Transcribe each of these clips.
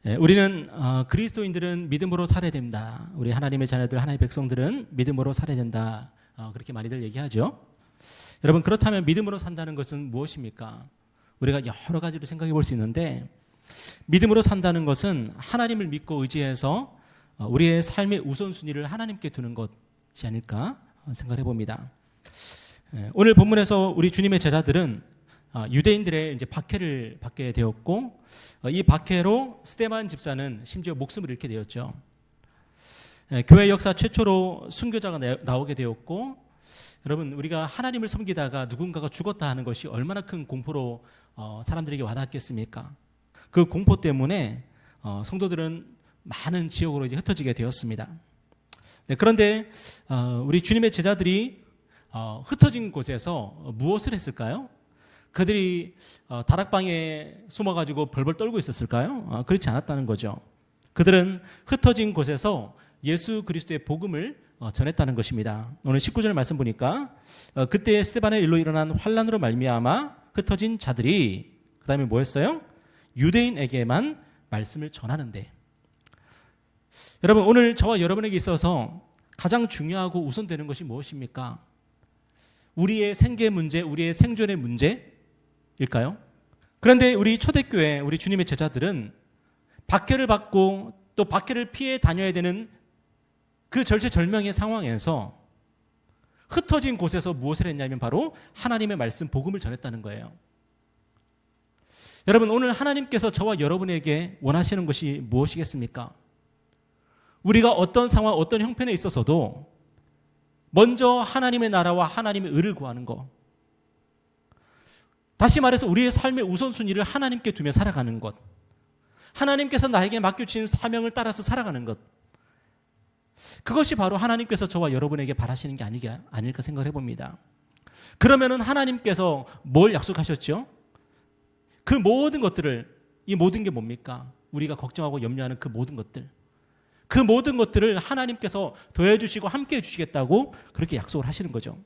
우리는 그리스도인들은 믿음으로 살아야 됩니다. 우리 하나님의 자녀들, 하나님의 백성들은 믿음으로 살아야 된다. 그렇게 많이들 얘기하죠. 여러분, 그렇다면 믿음으로 산다는 것은 무엇입니까? 우리가 여러 가지로 생각해 볼 수 있는데, 믿음으로 산다는 것은 하나님을 믿고 의지해서 우리의 삶의 우선순위를 하나님께 두는 것이 아닐까 생각해 봅니다. 오늘 본문에서 우리 주님의 제자들은 유대인들의 이제 박해를 받게 되었고, 이 박해로 스데반 집사는 심지어 목숨을 잃게 되었죠. 교회 역사 최초로 순교자가 나오게 되었고, 여러분, 우리가 하나님을 섬기다가 누군가가 죽었다 하는 것이 얼마나 큰 공포로 사람들에게 와닿겠습니까? 그 공포 때문에 성도들은 많은 지옥으로 이제 흩어지게 되었습니다. 그런데 우리 주님의 제자들이 흩어진 곳에서 무엇을 했을까요? 그들이 다락방에 숨어가지고 벌벌 떨고 있었을까요? 그렇지 않았다는 거죠. 그들은 흩어진 곳에서 예수 그리스도의 복음을 전했다는 것입니다. 오늘 19절 말씀 보니까 그때 스데반의 일로 일어난 환난으로 말미암아 흩어진 자들이 그 다음에 뭐 했어요? 유대인에게만 말씀을 전하는데, 여러분, 오늘 저와 여러분에게 있어서 가장 중요하고 우선되는 것이 무엇입니까? 우리의 생계 문제, 우리의 생존의 문제일까요? 그런데 우리 초대교회, 우리 주님의 제자들은 박해를 받고 또 박해를 피해 다녀야 되는 그 절체절명의 상황에서 흩어진 곳에서 무엇을 했냐면 바로 하나님의 말씀, 복음을 전했다는 거예요. 여러분, 오늘 하나님께서 저와 여러분에게 원하시는 것이 무엇이겠습니까? 우리가 어떤 상황, 어떤 형편에 있어서도 먼저 하나님의 나라와 하나님의 의를 구하는 것. 다시 말해서 우리의 삶의 우선순위를 하나님께 두며 살아가는 것. 하나님께서 나에게 맡겨주신 사명을 따라서 살아가는 것. 그것이 바로 하나님께서 저와 여러분에게 바라시는 게 아닐까 생각을 해봅니다. 그러면은 하나님께서 뭘 약속하셨죠? 그 모든 것들을, 이 모든 게 뭡니까? 우리가 걱정하고 염려하는 그 모든 것들. 그 모든 것들을 하나님께서 더해주시고 함께 해주시겠다고 그렇게 약속을 하시는 거죠.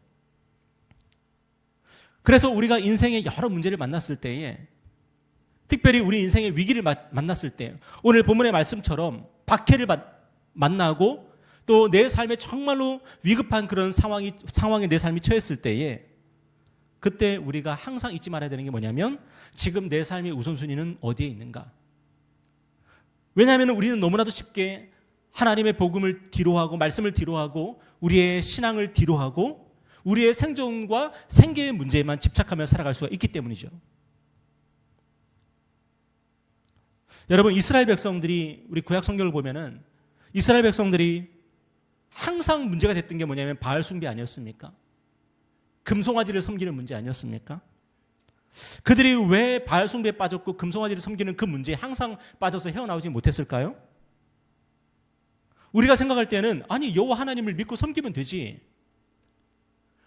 그래서 우리가 인생의 여러 문제를 만났을 때에, 특별히 우리 인생의 위기를 만났을 때, 오늘 본문의 말씀처럼 박해를 만나고 또 내 삶에 정말로 위급한 그런 상황에 내 삶이 처했을 때에, 그때 우리가 항상 잊지 말아야 되는 게 뭐냐면 지금 내 삶의 우선순위는 어디에 있는가? 왜냐하면 우리는 너무나도 쉽게 하나님의 복음을 뒤로하고 말씀을 뒤로하고 우리의 신앙을 뒤로하고 우리의 생존과 생계의 문제에만 집착하며 살아갈 수가 있기 때문이죠. 여러분, 이스라엘 백성들이, 우리 구약 성경을 보면은 이스라엘 백성들이 항상 문제가 됐던 게 뭐냐면 바알 숭배 아니었습니까? 금송아지를 섬기는 문제 아니었습니까? 그들이 왜 바알 숭배에 빠졌고 금송아지를 섬기는 그 문제에 항상 빠져서 헤어나오지 못했을까요? 우리가 생각할 때는 아니, 여호와 하나님을 믿고 섬기면 되지,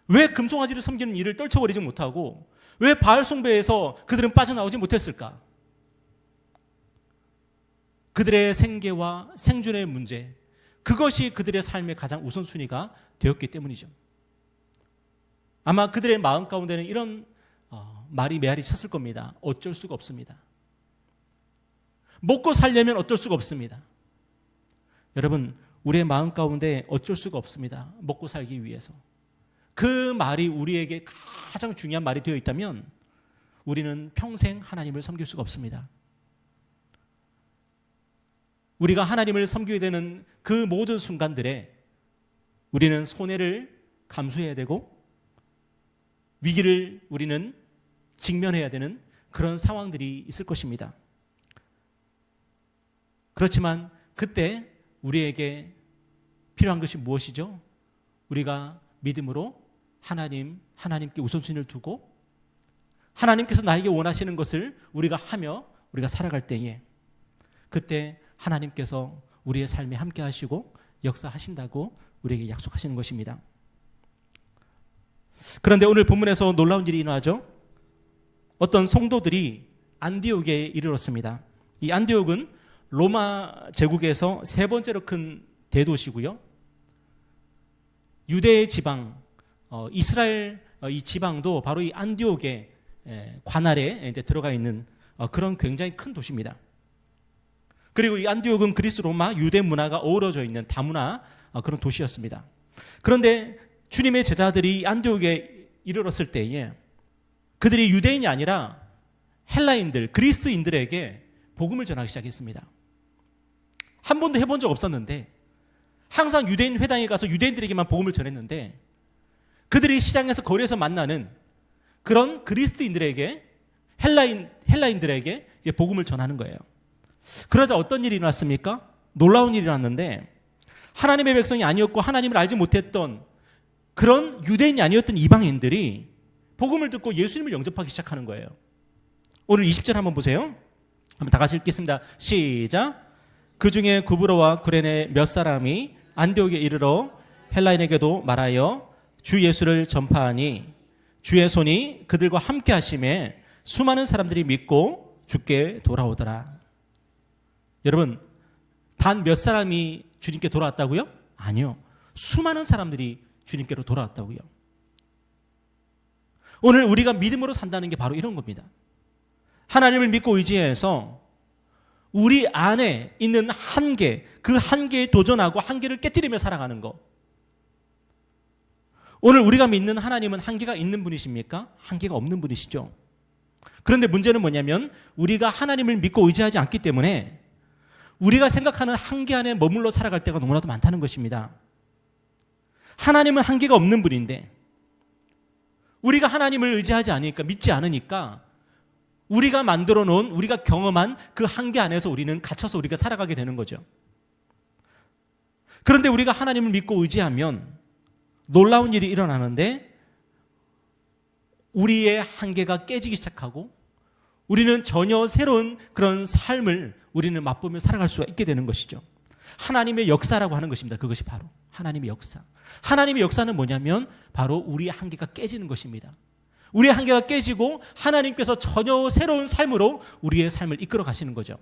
왜 금송아지를 섬기는 일을 떨쳐버리지 못하고 왜 바알 숭배에서 그들은 빠져나오지 못했을까? 그들의 생계와 생존의 문제, 그것이 그들의 삶의 가장 우선순위가 되었기 때문이죠. 아마 그들의 마음 가운데는 이런 말이 메아리 쳤을 겁니다. 어쩔 수가 없습니다. 먹고 살려면 어쩔 수가 없습니다. 여러분, 우리의 마음 가운데 어쩔 수가 없습니다. 먹고 살기 위해서. 그 말이 우리에게 가장 중요한 말이 되어 있다면 우리는 평생 하나님을 섬길 수가 없습니다. 우리가 하나님을 섬기게 되는 그 모든 순간들에 우리는 손해를 감수해야 되고 위기를 우리는 직면해야 되는 그런 상황들이 있을 것입니다. 그렇지만 그때 우리에게 필요한 것이 무엇이죠? 우리가 믿음으로 하나님께 우선순위를 두고 하나님께서 나에게 원하시는 것을 우리가 하며 우리가 살아갈 때에, 그때 하나님께서 우리의 삶에 함께 하시고 역사하신다고 우리에게 약속하시는 것입니다. 그런데 오늘 본문에서 놀라운 일이 일어나죠. 어떤 성도들이 안디옥에 이르렀습니다. 이 안디옥은 로마 제국에서 세 번째로 큰 대도시고요. 유대의 지방, 이스라엘 이 지방도 바로 이 안디옥의 관할에 들어가 있는 그런 굉장히 큰 도시입니다. 그리고 이 안디옥은 그리스 로마 유대 문화가 어우러져 있는 다문화 그런 도시였습니다. 그런데 주님의 제자들이 안디옥에 이르렀을 때에 그들이 유대인이 아니라 헬라인들, 그리스인들에게 복음을 전하기 시작했습니다. 한 번도 해본 적 없었는데 항상 유대인 회당에 가서 유대인들에게만 복음을 전했는데 그들이 시장에서 거리에서 만나는 그런 그리스인들에게 헬라인들에게 이제 복음을 전하는 거예요. 그러자 어떤 일이 일어났습니까? 놀라운 일이 일어났는데 하나님의 백성이 아니었고 하나님을 알지 못했던 그런 유대인이 아니었던 이방인들이 복음을 듣고 예수님을 영접하기 시작하는 거예요. 오늘 20절 한번 보세요. 한번 다 같이 읽겠습니다. 시작. 그 중에 구브로와 구레네 몇 사람이 안디옥에 이르러 헬라인에게도 말하여 주 예수를 전파하니 주의 손이 그들과 함께 하심에 수많은 사람들이 믿고 주께 돌아오더라. 여러분, 단 몇 사람이 주님께 돌아왔다고요? 아니요. 수많은 사람들이 주님께로 돌아왔다고요. 오늘 우리가 믿음으로 산다는 게 바로 이런 겁니다. 하나님을 믿고 의지해서 우리 안에 있는 한계, 그 한계에 도전하고 한계를 깨뜨리며 살아가는 것. 오늘 우리가 믿는 하나님은 한계가 있는 분이십니까? 한계가 없는 분이시죠. 그런데 문제는 뭐냐면 우리가 하나님을 믿고 의지하지 않기 때문에 우리가 생각하는 한계 안에 머물러 살아갈 때가 너무나도 많다는 것입니다. 하나님은 한계가 없는 분인데 우리가 하나님을 의지하지 않으니까, 믿지 않으니까 우리가 만들어 놓은, 우리가 경험한 그 한계 안에서 우리는 갇혀서 우리가 살아가게 되는 거죠. 그런데 우리가 하나님을 믿고 의지하면 놀라운 일이 일어나는데 우리의 한계가 깨지기 시작하고 우리는 전혀 새로운 그런 삶을 우리는 맛보며 살아갈 수가 있게 되는 것이죠. 하나님의 역사라고 하는 것입니다. 그것이 바로 하나님의 역사. 하나님의 역사는 뭐냐면 바로 우리의 한계가 깨지는 것입니다. 우리의 한계가 깨지고 하나님께서 전혀 새로운 삶으로 우리의 삶을 이끌어 가시는 거죠.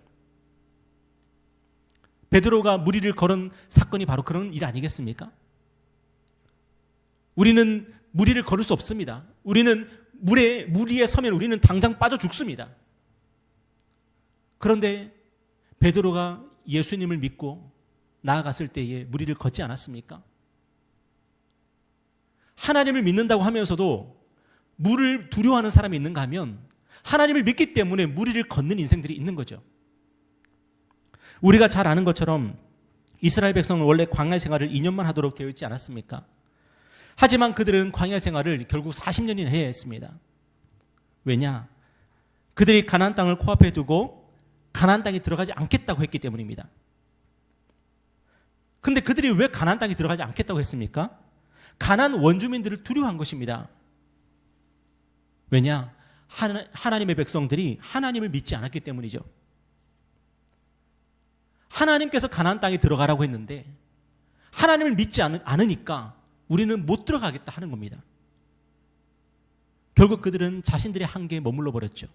베드로가 무리를 걸은 사건이 바로 그런 일 아니겠습니까? 우리는 무리를 걸을 수 없습니다. 우리는 물 위에 서면 우리는 당장 빠져 죽습니다. 그런데 베드로가 예수님을 믿고 나아갔을 때에 무리를 걷지 않았습니까? 하나님을 믿는다고 하면서도 물을 두려워하는 사람이 있는가 하면 하나님을 믿기 때문에 무리를 걷는 인생들이 있는 거죠. 우리가 잘 아는 것처럼 이스라엘 백성은 원래 광야 생활을 2년만 하도록 되어 있지 않았습니까? 하지만 그들은 광야 생활을 결국 40년이나 해야 했습니다. 왜냐? 그들이 가나안 땅을 코앞에 두고 가나안 땅에 들어가지 않겠다고 했기 때문입니다. 근데 그들이 왜 가나안 땅에 들어가지 않겠다고 했습니까? 가나안 원주민들을 두려워한 것입니다. 왜냐? 하나님의 백성들이 하나님을 믿지 않았기 때문이죠. 하나님께서 가나안 땅에 들어가라고 했는데 하나님을 믿지 않으니까 우리는 못 들어가겠다 하는 겁니다. 결국 그들은 자신들의 한계에 머물러 버렸죠.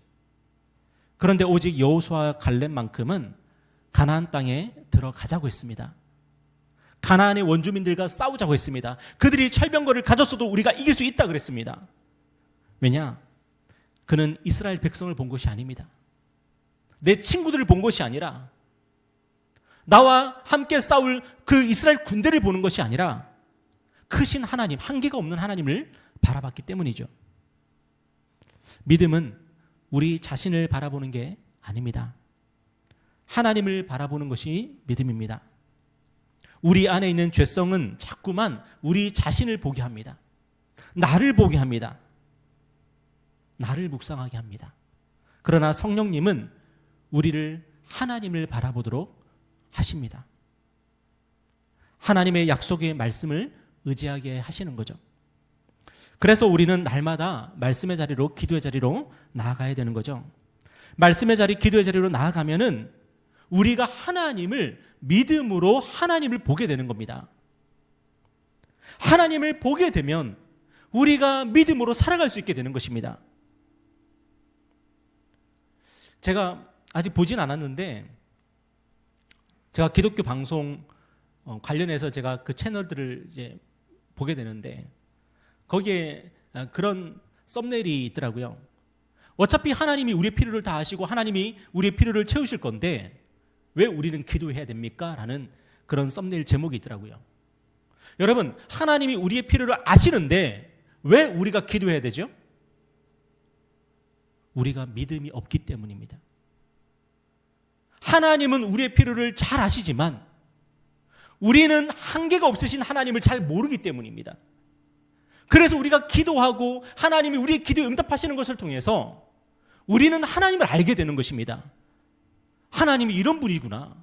그런데 오직 여호수아와 갈렙만큼은 가나안 땅에 들어가자고 했습니다. 가나안의 원주민들과 싸우자고 했습니다. 그들이 철병거를 가졌어도 우리가 이길 수 있다 그랬습니다. 왜냐? 그는 이스라엘 백성을 본 것이 아닙니다. 내 친구들을 본 것이 아니라 나와 함께 싸울 그 이스라엘 군대를 보는 것이 아니라 크신 하나님, 한계가 없는 하나님을 바라봤기 때문이죠. 믿음은 우리 자신을 바라보는 게 아닙니다. 하나님을 바라보는 것이 믿음입니다. 우리 안에 있는 죄성은 자꾸만 우리 자신을 보게 합니다. 나를 보게 합니다. 나를 묵상하게 합니다. 그러나 성령님은 우리를 하나님을 바라보도록 하십니다. 하나님의 약속의 말씀을 의지하게 하시는 거죠. 그래서 우리는 날마다 말씀의 자리로, 기도의 자리로 나아가야 되는 거죠. 말씀의 자리, 기도의 자리로 나아가면은 우리가 하나님을 믿음으로 하나님을 보게 되는 겁니다. 하나님을 보게 되면 우리가 믿음으로 살아갈 수 있게 되는 것입니다. 제가 아직 보진 않았는데 제가 기독교 방송 관련해서 제가 그 채널들을 이제 보게 되는데 거기에 그런 썸네일이 있더라고요. 어차피 하나님이 우리의 필요를 다 아시고 하나님이 우리의 필요를 채우실 건데 왜 우리는 기도해야 됩니까? 라는 그런 썸네일 제목이 있더라고요. 여러분, 하나님이 우리의 필요를 아시는데 왜 우리가 기도해야 되죠? 우리가 믿음이 없기 때문입니다. 하나님은 우리의 필요를 잘 아시지만 우리는 한계가 없으신 하나님을 잘 모르기 때문입니다. 그래서 우리가 기도하고 하나님이 우리의 기도에 응답하시는 것을 통해서 우리는 하나님을 알게 되는 것입니다. 하나님이 이런 분이구나.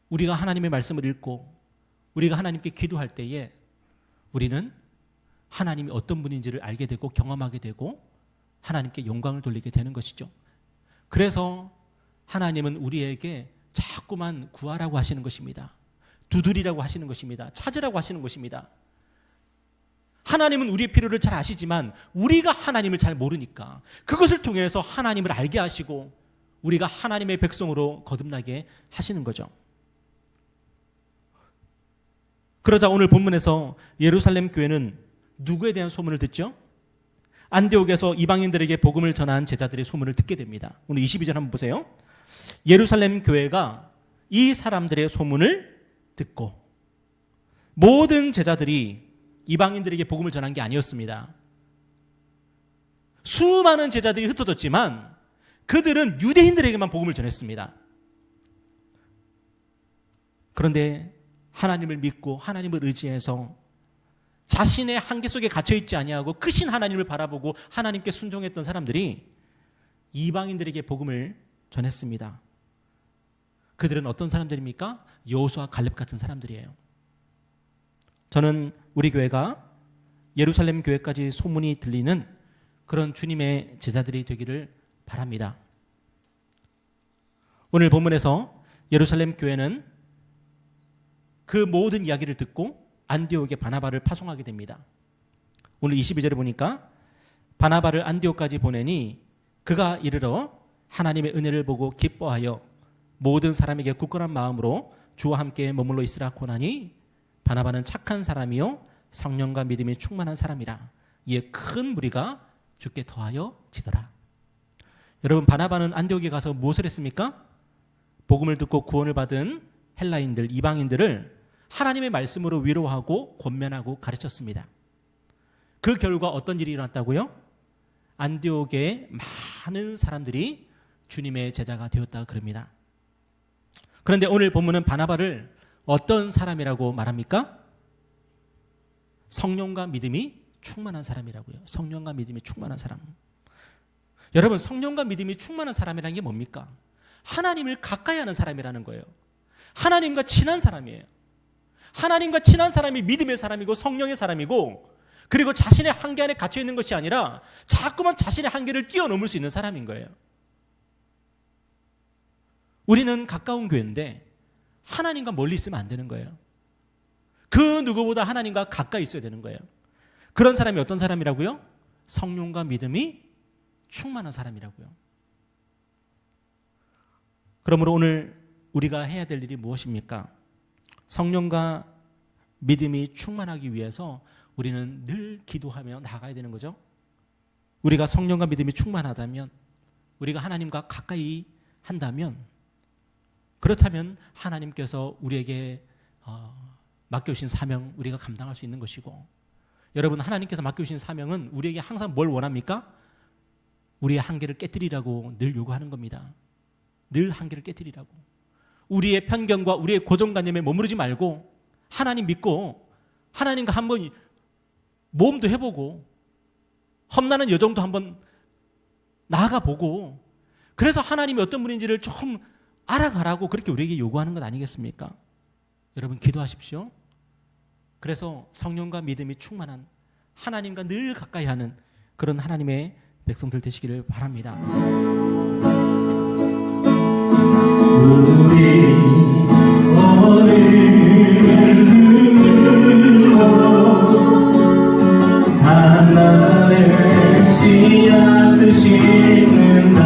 우리가 하나님의 말씀을 읽고 우리가 하나님께 기도할 때에 우리는 하나님이 어떤 분인지를 알게 되고 경험하게 되고 하나님께 영광을 돌리게 되는 것이죠. 그래서 하나님은 우리에게 자꾸만 구하라고 하시는 것입니다. 두드리라고 하시는 것입니다. 찾으라고 하시는 것입니다. 하나님은 우리의 필요를 잘 아시지만 우리가 하나님을 잘 모르니까 그것을 통해서 하나님을 알게 하시고 우리가 하나님의 백성으로 거듭나게 하시는 거죠. 그러자 오늘 본문에서 예루살렘 교회는 누구에 대한 소문을 듣죠? 안디옥에서 이방인들에게 복음을 전한 제자들의 소문을 듣게 됩니다. 오늘 22절 한번 보세요. 예루살렘 교회가 이 사람들의 소문을 듣고, 모든 제자들이 이방인들에게 복음을 전한 게 아니었습니다. 수많은 제자들이 흩어졌지만 그들은 유대인들에게만 복음을 전했습니다. 그런데 하나님을 믿고 하나님을 의지해서 자신의 한계 속에 갇혀있지 아니하고 크신 하나님을 바라보고 하나님께 순종했던 사람들이 이방인들에게 복음을 전했습니다. 그들은 어떤 사람들입니까? 여호수아 갈렙 같은 사람들이에요. 저는 우리 교회가 예루살렘 교회까지 소문이 들리는 그런 주님의 제자들이 되기를 바랍니다. 오늘 본문에서 예루살렘 교회는 그 모든 이야기를 듣고 안디옥에 바나바를 파송하게 됩니다. 오늘 22절에 보니까 바나바를 안디옥까지 보내니 그가 이르러 하나님의 은혜를 보고 기뻐하여 모든 사람에게 굳건한 마음으로 주와 함께 머물러 있으라 고나니 바나바는 착한 사람이요 성령과 믿음이 충만한 사람이라. 이에 큰 무리가 주께 더하여 지더라. 여러분, 바나바는 안디옥에 가서 무엇을 했습니까? 복음을 듣고 구원을 받은 헬라인들, 이방인들을 하나님의 말씀으로 위로하고 권면하고 가르쳤습니다. 그 결과 어떤 일이 일어났다고요? 안디옥에 많은 사람들이 주님의 제자가 되었다 그럽니다. 그런데 오늘 본문은 바나바를 어떤 사람이라고 말합니까? 성령과 믿음이 충만한 사람이라고요. 성령과 믿음이 충만한 사람. 여러분, 성령과 믿음이 충만한 사람이라는 게 뭡니까? 하나님을 가까이 하는 사람이라는 거예요. 하나님과 친한 사람이에요. 하나님과 친한 사람이 믿음의 사람이고 성령의 사람이고, 그리고 자신의 한계 안에 갇혀 있는 것이 아니라 자꾸만 자신의 한계를 뛰어넘을 수 있는 사람인 거예요. 우리는 가까운 교회인데 하나님과 멀리 있으면 안 되는 거예요. 그 누구보다 하나님과 가까이 있어야 되는 거예요. 그런 사람이 어떤 사람이라고요? 성령과 믿음이 충만한 사람이라고요. 그러므로 오늘 우리가 해야 될 일이 무엇입니까? 성령과 믿음이 충만하기 위해서 우리는 늘 기도하며 나아가야 되는 거죠. 우리가 성령과 믿음이 충만하다면, 우리가 하나님과 가까이 한다면, 그렇다면 하나님께서 우리에게 맡겨주신 사명 우리가 감당할 수 있는 것이고, 여러분, 하나님께서 맡겨주신 사명은 우리에게 항상 뭘 원합니까? 우리의 한계를 깨뜨리라고 늘 요구하는 겁니다. 늘 한계를 깨뜨리라고. 우리의 편견과 우리의 고정관념에 머무르지 말고 하나님 믿고 하나님과 한번 모험도 해보고 험난한 여정도 한번 나아가보고, 그래서 하나님이 어떤 분인지를 조금 알아가라고 그렇게 우리에게 요구하는 것 아니겠습니까? 여러분, 기도하십시오. 그래서 성령과 믿음이 충만한, 하나님과 늘 가까이 하는 그런 하나님의 백성들 되시기를 바랍니다. 우리 오늘로 하나님의 씨앗을 심는다.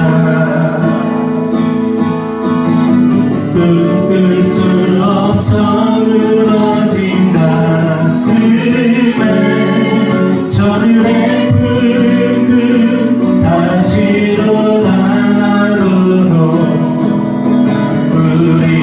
끊을 수 없어 늘어진 가슴에 저들의 붉은 다시로 나로도 우리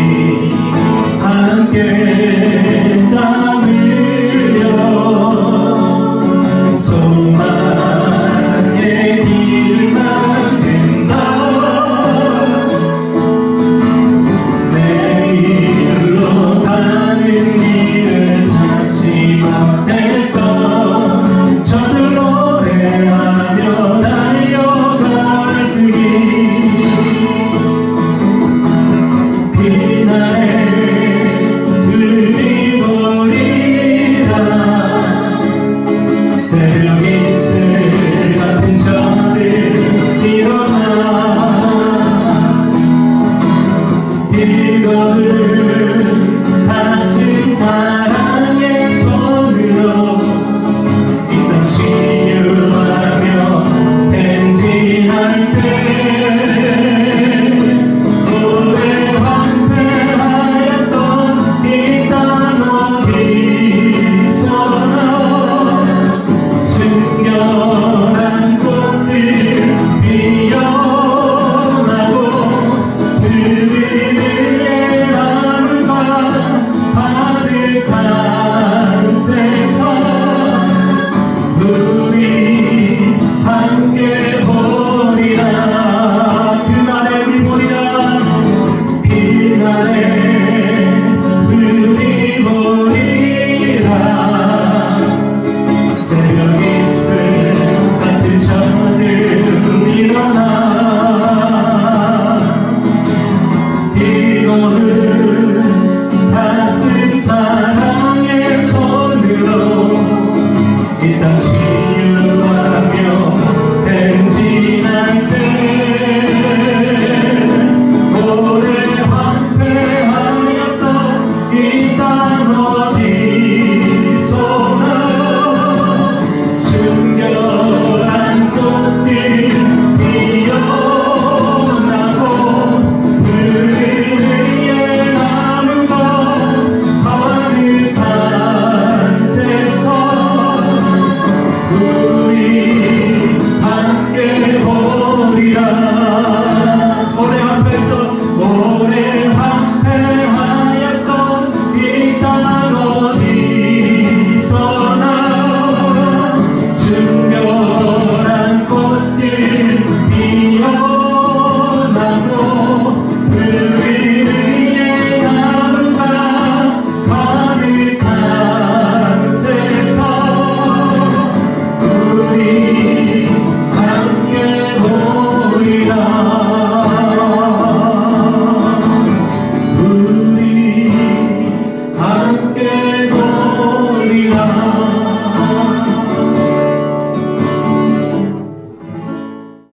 그날에